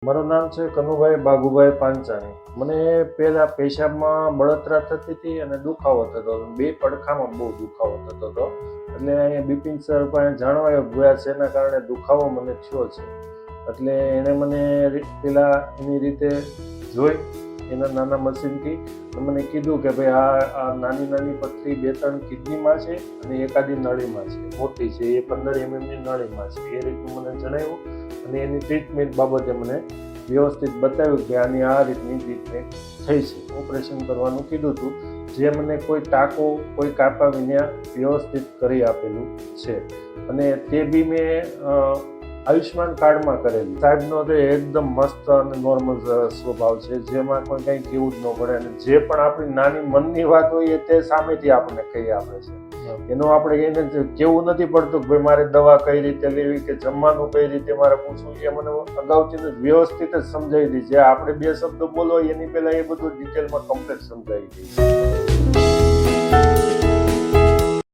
મારું નામ છે કનુભાઈ બાગુભાઈ પાંચાણી. મને પહેલા પેશાબમાં બળતરા થતી હતી અને દુખાવો થતો હતો. બે પડખામાં બહુ દુખાવો થતો હતો. એટલે અહીંયા બિપિન સર પાસે જાણવા ગયા છે, એના કારણે દુખાવો મને થયો છે. એટલે એણે મને પેલા એની રીતે જોઈ એના નાના મશીનથી મને કીધું કે ભાઈ આ નાની નાની પથરી 2-3 કિડનીમાં છે અને એકાદી નળીમાં છે, મોટી છે એ 15 mmની નળીમાં છે. એ રીતનું મને જણાવ્યું અને એની ટ્રીટમેન્ટ બાબતે મને વ્યવસ્થિત બતાવ્યું કે આની આ રીતની ટ્રીટમેન્ટ થઈ છે. ઓપરેશન કરવાનું કીધું હતું, જે મને કોઈ ટાંકો કોઈ કાપા વિના વ્યવસ્થિત કરી આપેલું છે. અને તે બી મેં આયુષ્યમાન કાર્ડમાં કરેલું. સાહેબનો તો એકદમ મસ્ત અને નોર્મલ સ્વભાવ છે, જેમાં કોઈ કંઈ કહેવું જ ન પડે. અને જે પણ આપણી નાની મનની વાત હોય એ તે સામેથી આપણને કહી આપે છે. એનો આપણે એને કેવું નથી પડતું કે ભાઈ મારે દવા કઈ રીતે લેવી કે જમવાનું કઈ રીતે મારે પૂછવું, એ મને અગાઉથી વ્યવસ્થિત જ સમજાવી દી છે. આપણે 2 શબ્દો બોલો એની પહેલા એ બધું ડિટેલમાં કમ્પ્લીટ સમજાવી દઈ છે.